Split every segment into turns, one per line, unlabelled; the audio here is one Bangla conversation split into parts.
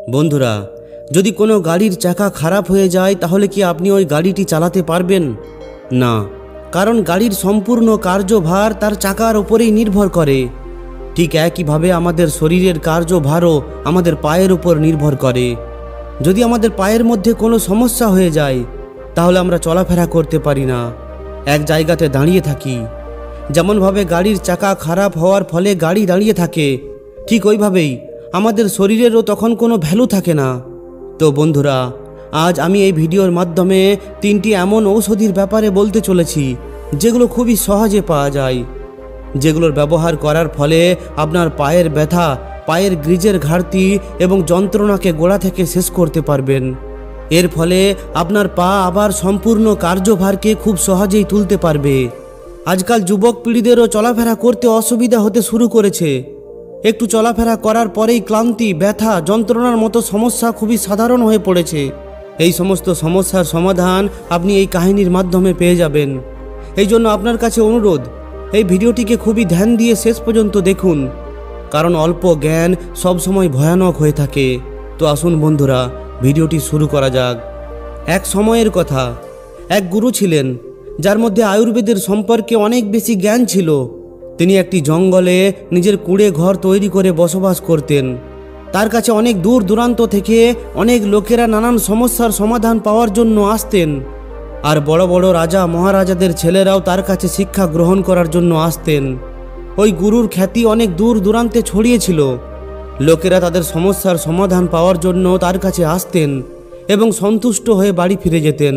বন্ধুরা, যদি কোনো গাড়ির চাকা খারাপ হয়ে যায় তাহলে কি আপনি ওই গাড়িটি চালাতে পারবেন? না, কারণ গাড়ির সম্পূর্ণ কার্যভার তার চাকার উপরেই নির্ভর করে। ঠিক একইভাবে আমাদের শরীরের কার্যভারও আমাদের পায়ের উপর নির্ভর করে। যদি আমাদের পায়ের মধ্যে কোনো সমস্যা হয়ে যায় তাহলে আমরা চলাফেরা করতে পারি না, এক জায়গাতে দাঁড়িয়ে থাকি। যেমনভাবে গাড়ির চাকা খারাপ হওয়ার ফলে গাড়ি দাঁড়িয়ে থাকে, ঠিক ওইভাবেই আমাদের শরীরেরও তখন কোনো ভ্যালু থাকে না। তো বন্ধুরা, আজ আমি এই ভিডিওর মাধ্যমে 3টি এমন ঔষধির ব্যাপারে বলতে চলেছি যেগুলো খুবই সহজে পাওয়া যায়, যেগুলোর ব্যবহার করার ফলে আপনার পায়ের ব্যথা, পায়ের গ্রিজের ঘাটতি এবং যন্ত্রণাকে গোড়া থেকে শেষ করতে পারবেন। এর ফলে আপনার পা আবার সম্পূর্ণ কার্যভারকে খুব সহজেই তুলতে পারবে। আজকাল যুবক পিঢ়িদেরও চলাফেরা করতে অসুবিধা হতে শুরু করেছে। একটু চলাফেরা করার পরেই ক্লান্তি, ব্যথা, যন্ত্রণার মতো সমস্যা খুবই সাধারণ হয়ে পড়েছে। এই সমস্ত সমস্যার সমাধান আপনি এই কাহিনীর মাধ্যমে পেয়ে যাবেন। এই জন্য আপনার কাছে অনুরোধ, এই ভিডিওটিকে খুবই ধ্যান দিয়ে শেষ পর্যন্ত দেখুন, কারণ অল্প জ্ঞান সবসময় ভয়ানক হয়ে থাকে। তো আসুন বন্ধুরা, ভিডিওটি শুরু করা যাক। এক সময়ের কথা, এক গুরু ছিলেন যার মধ্যে আয়ুর্বেদের সম্পর্কে অনেক বেশি জ্ঞান ছিল। তিনি একটি জঙ্গলে নিজের কুঁড়ে ঘর তৈরি করে বসবাস করতেন। তার কাছে অনেক দূর দূরান্ত থেকে অনেক লোকেরা নানান সমস্যার সমাধান পাওয়ার জন্য আসতেন। আর বড় বড় রাজা মহারাজাদের ছেলেরাও তার কাছে শিক্ষা গ্রহণ করার জন্য আসতেন। ওই গুরুর খ্যাতি অনেক দূর দূরান্তে ছড়িয়েছিল। লোকেরা তাদের সমস্যার সমাধান পাওয়ার জন্য তার কাছে আসতেন এবং সন্তুষ্ট হয়ে বাড়ি ফিরে যেতেন।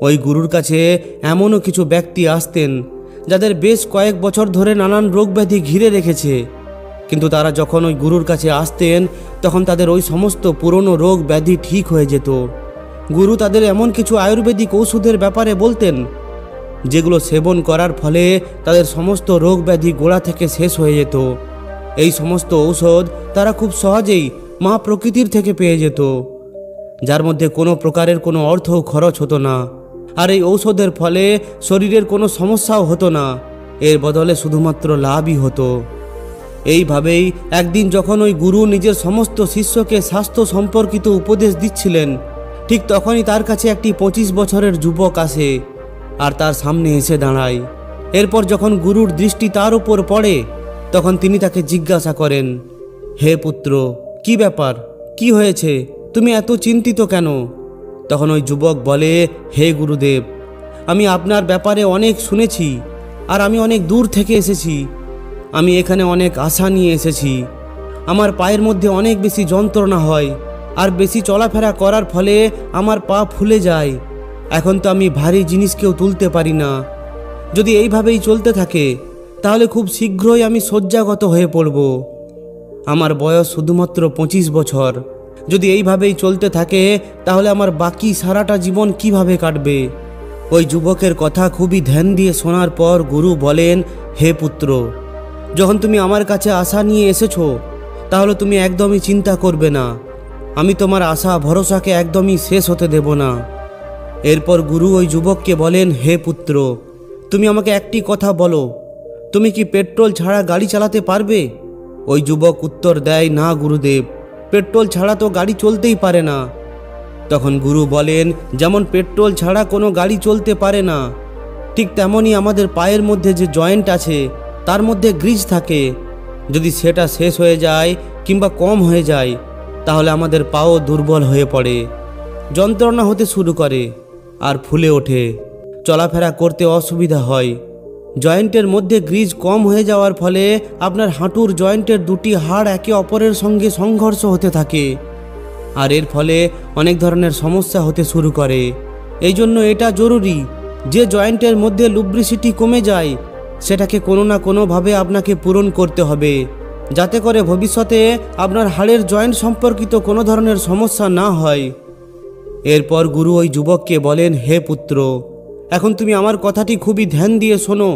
ওই গুরুর কাছে এমনও কিছু ব্যক্তি আসতেন যাদের বেশ কয়েক বছর ধরে নানান রোগ ব্যাধি ঘিরে রেখেছে, কিন্তু তারা যখন ওই গুরুর কাছে আসতেন তখন তাদের ওই সমস্ত পুরনো রোগ ব্যাধি ঠিক হয়ে যেত। গুরু তাদের এমন কিছু আয়ুর্বেদিক ঔষধের ব্যাপারে বলতেন যেগুলো সেবন করার ফলে তাদের সমস্ত রোগ ব্যাধি গোড়া থেকে শেষ হয়ে যেত। এই সমস্ত ঔষধ তারা খুব সহজেই মা প্রকৃতির থেকে পেয়ে যেত, যার মধ্যে কোনো প্রকারের কোনো অর্থও খরচ হতো না। আর এই ঔষধের ফলে শরীরের কোনো সমস্যাও হতো না, এর বদলে শুধুমাত্র লাভই হতো। এইভাবেই একদিন যখন ওই গুরু নিজের সমস্ত শিষ্যকে স্বাস্থ্য সম্পর্কিত উপদেশ দিচ্ছিলেন, ঠিক তখনই তার কাছে একটি 25 বছরের যুবক আসে আর তার সামনে এসে দাঁড়ায়। এরপর যখন গুরুর দৃষ্টি তার উপর পড়ে তখন তিনি তাকে জিজ্ঞাসা করেন, হে পুত্র, কি ব্যাপার, কি হয়েছে, তুমি এত চিন্তিত কেন? তখন ওই যুবক বলে, হে গুরুদেব, আমি আপনার ব্যাপারে অনেক শুনেছি আর আমি অনেক দূর থেকে এসেছি। আমি এখানে অনেক আশা নিয়ে এসেছি। আমার পায়ের মধ্যে অনেক বেশি যন্ত্রণা হয় আর বেশি চলাফেরা করার ফলে আমার পা ফুলে যায়। এখন তো আমি ভারী জিনিসকেও তুলতে পারি না। যদি এইভাবেই চলতে থাকে তাহলে খুব শীঘ্রই আমি শয্যাগত হয়ে পড়ব। আমার বয়স শুধুমাত্র 25 বছর। যদি এইভাবেই চলতে থাকে তাহলে আমার বাকি সারাটা জীবন কিভাবে কাটবে? ওই যুবকের কথা খুবই ধ্যান দিয়ে শোনার পর গুরু বলেন, হে পুত্র, যখন তুমি আমার কাছে আশা নিয়ে এসেছো তাহলে তুমি একদমই চিন্তা করবে না। আমি তোমার আশা ভরসাকে একদমই শেষ হতে দেব না। এরপর গুরু ওই যুবককে বলেন, হে পুত্র, তুমি আমাকে একটি কথা বলো, তুমি কি পেট্রোল ছাড়া গাড়ি চালাতে পারবে? ওই যুবক উত্তর দেয়, না গুরুদেব, পেট্রোল ছাড়া তো গাড়ি চলতেই পারে না। তখন গুরু বলেন, যেমন পেট্রোল ছাড়া কোনো গাড়ি চলতে পারে না, ঠিক তেমনই আমাদের পায়ের মধ্যে যে জয়েন্ট আছে তার মধ্যে গ্রিজ থাকে। যদি সেটা শেষ হয়ে যায় কিংবা কম হয়ে যায় তাহলে আমাদের পাও দুর্বল হয়ে পড়ে, যন্ত্রণা হতে শুরু করে আর ফুলে ওঠে, চলাফেরা করতে অসুবিধা হয়। জয়েন্টের মধ্যে গ্রিজ কম হয়ে যাওয়ার ফলে আপনার হাঁটুর জয়েন্টের দুটি হাড় একে অপরের সঙ্গে সংঘর্ষ হতে থাকে আর এর ফলে অনেক ধরনের সমস্যা হতে শুরু করে। এই জন্য এটা জরুরি যে জয়েন্টের মধ্যে লুব্রিসিটি কমে যায় সেটাকে কোনো না কোনোভাবে আপনাকে পূরণ করতে হবে, যাতে করে ভবিষ্যতে আপনার হাড়ের জয়েন্ট সম্পর্কিত কোনো ধরনের সমস্যা না হয়। এরপর গুরু ওই যুবককে বলেন, হে পুত্র, এখন তুমি আমার কথাটি খুবই ধ্যান দিয়ে শোনো,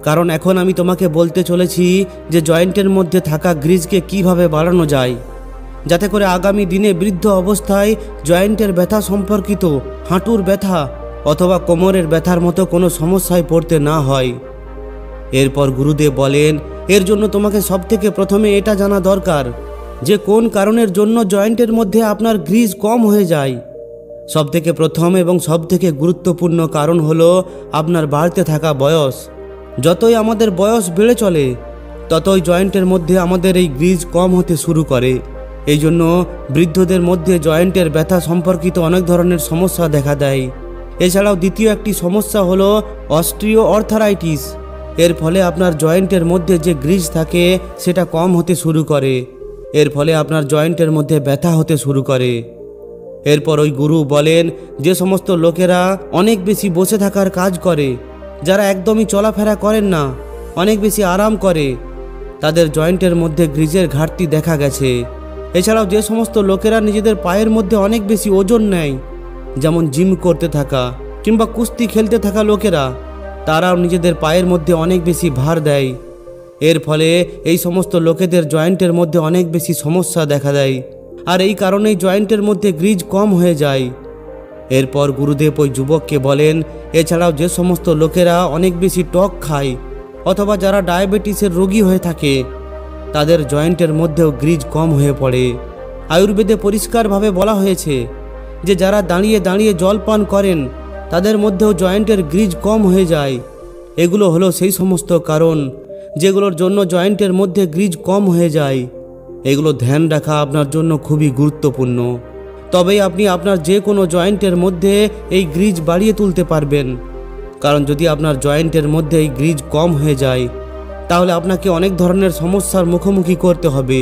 কারণ এখন আমি তোমাকে বলতে চলেছি যে জয়েন্টের মধ্যে থাকা গ্রিজকে কিভাবে বাড়ানো যায়, যাতে করে আগামী দিনে বৃদ্ধ অবস্থায় জয়েন্টের ব্যথা সম্পর্কিত হাঁটুর ব্যথা অথবা কোমরের ব্যথার মতো কোনো সমস্যায় পড়তে না হয়। এরপর গুরুদেব বলেন, এর জন্য তোমাকে সবথেকে প্রথমে এটা জানা দরকার যে কোন কারণের জন্য জয়েন্টের মধ্যে আপনার গ্রিজ কম হয়ে যায়। সবথেকে প্রথম এবং সবথেকে গুরুত্বপূর্ণ কারণ হলো আপনার বাড়তে থাকা বয়স। যতই আমাদের বয়স বেড়ে চলে ততই জয়েন্টের মধ্যে আমাদের এই গ্রিজ কম হতে শুরু করে। এই জন্য বৃদ্ধদের মধ্যে জয়েন্টের ব্যথা সম্পর্কিত অনেক ধরনের সমস্যা দেখা দেয়। এছাড়াও দ্বিতীয় একটি সমস্যা হলো অস্টিও আর্থ্রাইটিস। এর ফলে আপনার জয়েন্টের মধ্যে যে গ্রিজ থাকে সেটা কম হতে শুরু করে। এর ফলে আপনার জয়েন্টের মধ্যে ব্যথা হতে শুরু করে। এরপর ওই গুরু বলেন, যে সমস্ত লোকেরা অনেক বেশি বসে থাকার কাজ করে, যারা একদমই চলাফেরা করেন না, অনেক বেশি আরাম করে, তাদের জয়েন্টের মধ্যে গ্রিজের ঘাটতি দেখা গেছে। এছাড়াও যে সমস্ত লোকেরা নিজেদের পায়ের মধ্যে অনেক বেশি ওজন নেয়, যেমন জিম করতে থাকা কিংবা কুস্তি খেলতে থাকা লোকেরা, তারাও নিজেদের পায়ের মধ্যে অনেক বেশি ভার দেয়। এর ফলে এই সমস্ত লোকেদের জয়েন্টের মধ্যে অনেক বেশি সমস্যা দেখা দেয়, আর এই কারণেই জয়েন্টের মধ্যে গ্রিজ কম হয়ে যায়। এরপর গুরুদেব ওই যুবককে বলেন, এছাড়াও যে সমস্ত লোকেরা অনেক বেশি টক খায় অথবা যারা ডায়াবেটিসের রোগী হয়ে থাকে, তাদের জয়েন্টের মধ্যেও গ্রিজ কম হয়ে পড়ে। আয়ুর্বেদে পরিষ্কারভাবে বলা হয়েছে যে যারা দাঁড়িয়ে দাঁড়িয়ে জল পান করেন তাদের মধ্যেও জয়েন্টের গ্রিজ কম হয়ে যায়। এগুলো হলো সেই সমস্ত কারণ যেগুলোর জন্য জয়েন্টের মধ্যে গ্রিজ কম হয়ে যায়। এগুলো ধ্যান রাখা আপনার জন্য খুবই গুরুত্বপূর্ণ। তবেই আপনি আপনার যে কোনো জয়েন্টের মধ্যে এই গ্রিজ বাড়িয়ে তুলতে পারবেন। কারণ যদি আপনার জয়েন্টের মধ্যে এই গ্রিজ কম হয়ে যায় তাহলে আপনাকে অনেক ধরনের সমস্যার মুখোমুখি করতে হবে।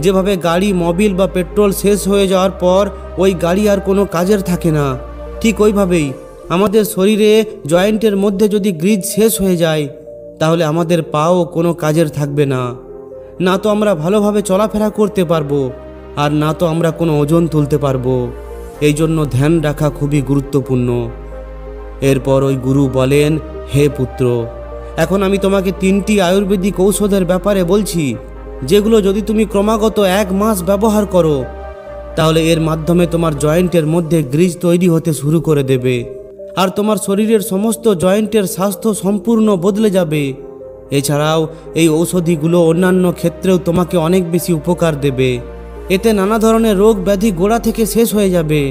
যেভাবে গাড়ি, মোবিল বা পেট্রোল শেষ হয়ে যাওয়ার পর ওই গাড়ি আর কোনো কাজের থাকে না, ঠিক ওইভাবেই আমাদের শরীরে জয়েন্টের মধ্যে যদি গ্রিজ শেষ হয়ে যায় তাহলে আমাদের পাও কোনো কাজের থাকবে না। না তো আমরা ভালোভাবে চলাফেরা করতে পারবো, আর না তো আমরা কোনো ওজন তুলতে পারবো। এই জন্য ধ্যান রাখা খুবই গুরুত্বপূর্ণ। এরপর ওই গুরু বলেন, হে পুত্র, এখন আমি তোমাকে 3টি আয়ুর্বেদিক ঔষধের ব্যাপারে বলছি, যেগুলো যদি তুমি ক্রমাগত 1 মাস ব্যবহার করো তাহলে এর মাধ্যমে তোমার জয়েন্টের মধ্যে গ্রিজ তৈরি হতে শুরু করে দেবে, আর তোমার শরীরের সমস্ত জয়েন্টের স্বাস্থ্য সম্পূর্ণ বদলে যাবে। এছাড়াও এই ঔষধিগুলো অন্যান্য ক্ষেত্রেও তোমাকে অনেক বেশি উপকার দেবে। এতে নানা ধরনের রোগ ব্যাধি গোড়া থেকে শেষ হয়ে যাবে।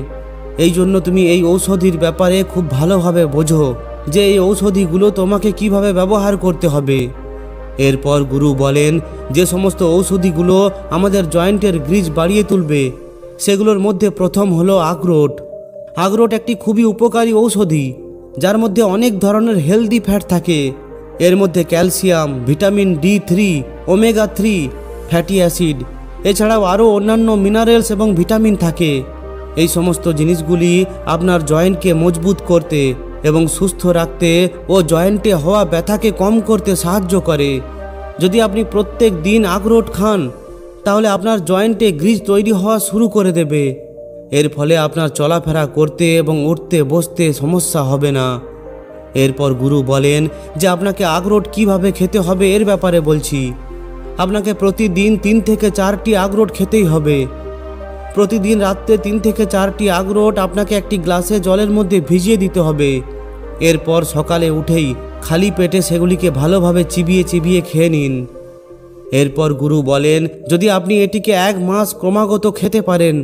এই জন্য তুমি এই ঔষধির ব্যাপারে খুব ভালোভাবে বোঝো যে এই ঔষধিগুলো তোমাকে কিভাবে ব্যবহার করতে হবে। এরপর গুরু বলেন, যে সমস্ত ঔষধিগুলো আমাদের জয়েন্টের গ্রিজ বাড়িয়ে তুলবে সেগুলোর মধ্যে প্রথম হলো আখরোট। আখরোট একটি খুবই উপকারী ঔষধি, যার মধ্যে অনেক ধরনের হেলদি ফ্যাট থাকে। এর মধ্যে calcium, vitamin D3, omega 3 fatty acid, এছাড়াও আরও অন্যান্য মিনারেলস এবং ভিটামিন থাকে। এই সমস্ত জিনিসগুলি আপনার জয়েন্টকে মজবুত করতে এবং সুস্থ রাখতে ও জয়েন্টে হওয়া ব্যথাকে কম করতে সাহায্য করে। যদি আপনি প্রত্যেক দিন আখরোট খান তাহলে আপনার জয়েন্টে গ্রিজ তৈরি হওয়া শুরু করে দেবে। এর ফলে আপনার চলাফেরা করতে এবং উঠতে বসতে সমস্যা হবে না। এরপর গুরু বলেন যে আপনাকে আখরোট কিভাবে খেতে হবে এর ব্যাপারে বলছি। আপনাকে প্রতিদিন 3 থেকে 4টি আখরোট খেতেই হবে। প্রতিদিন রাত্রে 3 থেকে 4টি আখরোট আপনাকে একটি গ্লাসে জলের মধ্যে ভিজিয়ে দিতে হবে। এরপর সকালে উঠেই খালি পেটে সেগুলিকে ভালোভাবে চিবিয়ে চিবিয়ে খেয়ে নিন। এরপর গুরু বলেন, যদি আপনি এটিকে 1 মাস ক্রমাগত খেতে পারেন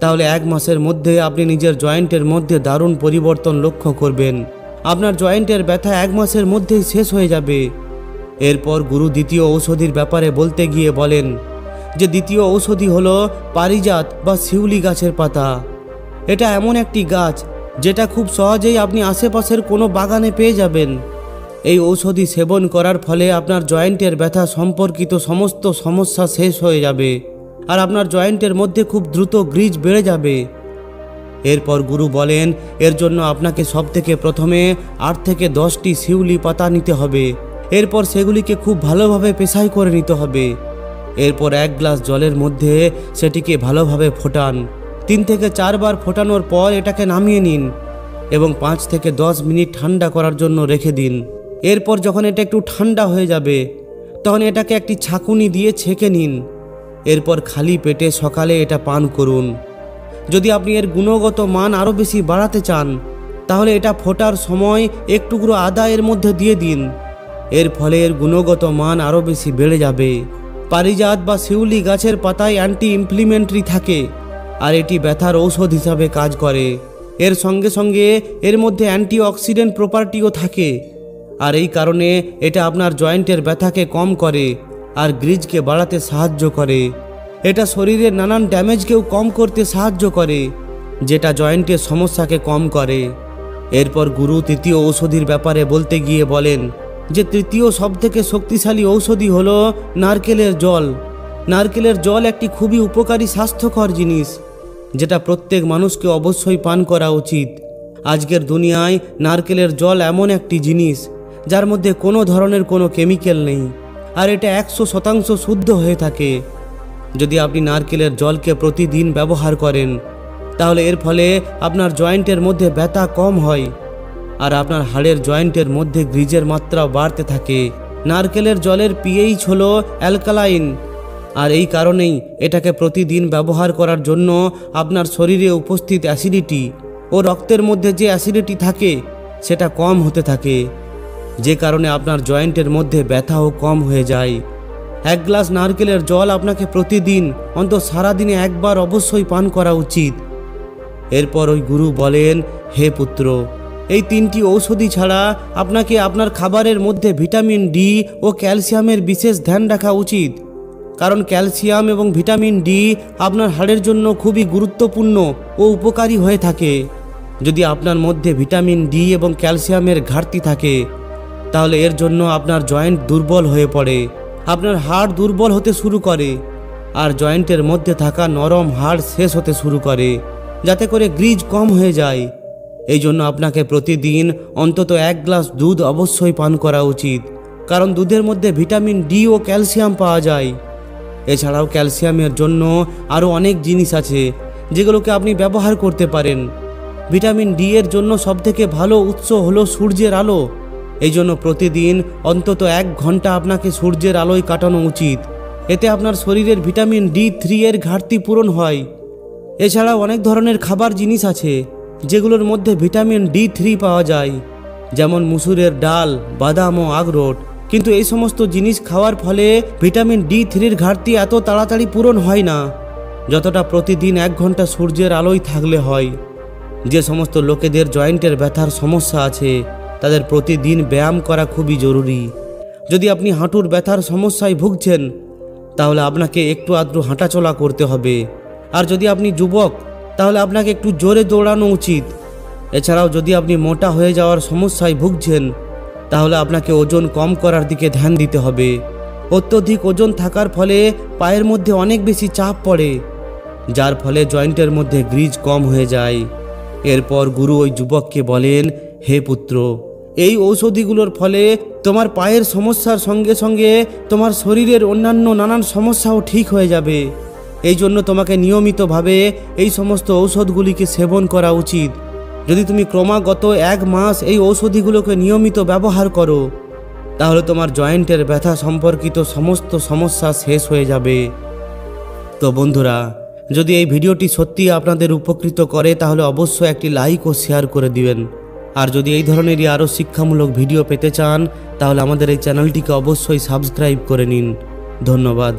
তাহলে 1 মাসের মধ্যে আপনি নিজের জয়েন্টের মধ্যে দারুণ পরিবর্তন লক্ষ্য করবেন। আপনার জয়েন্টের ব্যথা 1 মাসের মধ্যেই শেষ হয়ে যাবে। এরপর গুরু দ্বিতীয় ঔষধির ব্যাপারে বলতে গিয়ে বলেন যে দ্বিতীয় ঔষধি হলো পারিজাত বা শিউলি গাছের পাতা। এটা এমন একটি গাছ যেটা খুব সহজেই আপনি আশেপাশের কোনো বাগানে পেয়ে যাবেন। এই ঔষধি সেবন করার ফলে আপনার জয়েন্টের ব্যথা সম্পর্কিত সমস্ত সমস্যা শেষ হয়ে যাবে, আর আপনার জয়েন্টের মধ্যে খুব দ্রুত গ্রিজ বেড়ে যাবে। এরপর গুরু বলেন, এর জন্য আপনাকে সবথেকে প্রথমে 8 থেকে 10টি শিউলি পাতা নিতে হবে। এরপর সেগুলিকে খুব ভালোভাবে পেশাই করে নিতে হবে। এরপর 1 গ্লাস জলের মধ্যে সেটিকে ভালোভাবে ফোটান। 3 থেকে 4 বার ফোটানোর পর এটাকে নামিয়ে নিন এবং 5 থেকে 10 মিনিট ঠান্ডা করার জন্য রেখে দিন। এরপর যখন এটা একটু ঠান্ডা হয়ে যাবে তখন এটাকে একটি ছাঁকুনি দিয়ে ছেঁকে নিন। এরপর খালি পেটে সকালে এটা পান করুন। যদি আপনি এর গুণগত মান আরও বেশি বাড়াতে চান তাহলে এটা ফোটার সময় 1 টুকরো আদা এর মধ্যে দিয়ে দিন। এর ফলে এর গুণগত মান আরও বেশি বেড়ে যাবে। পারিজাত বা শিউলি গাছের পাতায় অ্যান্টি ইনফ্লেমেটরি থাকে আর এটি ব্যথার ঔষধ হিসাবে কাজ করে। এর সঙ্গে সঙ্গে এর মধ্যে অ্যান্টিঅক্সিডেন্ট প্রপার্টিও থাকে আর এই কারণে এটা আপনার জয়েন্টের ব্যথাকে কম করে আর গ্রিজকে বাড়াতে সাহায্য করে। এটা শরীরের নানান ড্যামেজকেও কম করতে সাহায্য করে, যেটা জয়েন্টের সমস্যাকে কম করে। এরপর গুরু তৃতীয় ঔষধির ব্যাপারে বলতে গিয়ে বলেন যে তৃতীয় সবথেকে শক্তিশালী ঔষধি হলো নারকেলের জল। নারকেলের জল একটি খুবই উপকারী স্বাস্থ্যকর জিনিস, যেটা প্রত্যেক মানুষকে অবশ্যই পান করা উচিত। আজকের দুনিয়ায় নারকেলের জল এমন একটি জিনিস যার মধ্যে কোনো ধরনের কোনো কেমিক্যাল নেই আর এটা 100% শুদ্ধ হয়ে থাকে। যদি আপনি নারকেলের জলকে প্রতিদিন ব্যবহার করেন তাহলে এর ফলে আপনার জয়েন্টের মধ্যে ব্যথা কম হয় আর আপনার হাড়ের জয়েন্টের মধ্যে গ্রিজের মাত্রা বাড়তে থাকে। নারকেলের জলের পিএইচ হলো অ্যালকালাইন আর এই কারণেই এটাকে প্রতিদিন ব্যবহার করার জন্য আপনার শরীরে উপস্থিত অ্যাসিডিটি ও রক্তের মধ্যে যে অ্যাসিডিটি থাকে সেটা কম হতে থাকে, যে কারণে আপনার জয়েন্টের মধ্যে ব্যথাও কম হয়ে যায়। এক গ্লাস নারকেলের জল আপনাকে প্রতিদিন অন্তত সারাদিনে একবার অবশ্যই পান করা উচিত। এরপর ওই গুরু বলেন, হে পুত্র, এই তিনটি ঔষধি ছাড়া আপনাকে আপনার খাবারের মধ্যে ভিটামিন ডি ও ক্যালসিয়ামের বিশেষ ধ্যান রাখা উচিত, কারণ ক্যালসিয়াম এবং ভিটামিন ডি আপনার হাড়ের জন্য খুবই গুরুত্বপূর্ণ ও উপকারী হয়ে থাকে। যদি আপনার মধ্যে ভিটামিন ডি এবং ক্যালসিয়ামের ঘাটতি থাকে তাহলে এর জন্য আপনার জয়েন্ট দুর্বল হয়ে পড়ে, আপনার হাড় দুর্বল হতে শুরু করে আর জয়েন্টের মধ্যে থাকা নরম হাড় শেষ হতে শুরু করে, যাতে করে গ্রিজ কম হয়ে যায়। এই জন্য আপনাকে প্রতিদিন অন্তত 1 গ্লাস দুধ অবশ্যই পান করা উচিত, কারণ দুধের মধ্যে ভিটামিন ডি ও ক্যালসিয়াম পাওয়া যায়। এছাড়াও ক্যালসিয়ামের জন্য আরও অনেক জিনিস আছে যেগুলোকে আপনি ব্যবহার করতে পারেন। ভিটামিন ডি এর জন্য সবথেকে ভালো উৎস হলো সূর্যের আলো। এই জন্য প্রতিদিন অন্তত 1 ঘন্টা আপনাকে সূর্যের আলোয় কাটানো উচিত। এতে আপনার শরীরের ভিটামিন D3 এর ঘাটতি পূরণ হয়। এছাড়াও অনেক ধরনের খাবার জিনিস আছে যেগুলোর মধ্যে ভিটামিন D3 পাওয়া যায়, যেমন মুসুরের ডাল, বাদাম ও আখরোট। কিন্তু এই সমস্ত জিনিস খাওয়ার ফলে ভিটামিন D3-র ঘাটতি এত তাড়াতাড়ি পূরণ হয় না যতটা প্রতিদিন 1 ঘন্টা সূর্যের আলোয় থাকলে হয়। যে সমস্ত লোকেদের জয়েন্টের ব্যথার সমস্যা আছে তাদের প্রতিদিন ব্যায়াম করা খুবই জরুরি। যদি আপনি হাঁটুর ব্যথার সমস্যায় ভুগছেন তাহলে আপনাকে একটু আধটু হাঁটাচলা করতে হবে, আর যদি আপনি যুবক তাহলে আপনাকে একটু জোরে দৌড়ানো উচিত। এছাড়াও যদি আপনি মোটা হয়ে যাওয়ার সমস্যায় ভুগছেন তাহলে আপনাকে ওজন কম করার দিকে ধ্যান দিতে হবে। অত্যধিক ওজন থাকার ফলে পায়ের মধ্যে অনেক বেশি চাপ পড়ে, যার ফলে জয়েন্টের মধ্যে গ্রিজ কম হয়ে যায়। এরপর গুরু ওই যুবককে বলেন, হে পুত্র, এই ঔষধিগুলোর ফলে তোমার পায়ের সমস্যার সঙ্গে সঙ্গে তোমার শরীরের অন্যান্য নানান সমস্যাও ঠিক হয়ে যাবে। এই জন্য তোমাকে নিয়মিতভাবে এই সমস্ত ঔষধগুলিকে সেবন করা উচিত। যদি তুমি ক্রমাগত 1 মাস এই ঔষধিগুলোকে নিয়মিত ব্যবহার করো তাহলে তোমার জয়েন্টের ব্যথা সম্পর্কিত সমস্ত সমস্যা শেষ হয়ে যাবে। তো বন্ধুরা, যদি এই ভিডিওটি সত্যি আপনাদের উপকৃত করে তাহলে অবশ্যই একটি লাইক ও শেয়ার করে দিবেন। আর যদি এই ধরনেরই আরও শিক্ষামূলক ভিডিও পেতে চান তাহলে আমাদের এই চ্যানেলটিকে অবশ্যই সাবস্ক্রাইব করে নিন। ধন্যবাদ।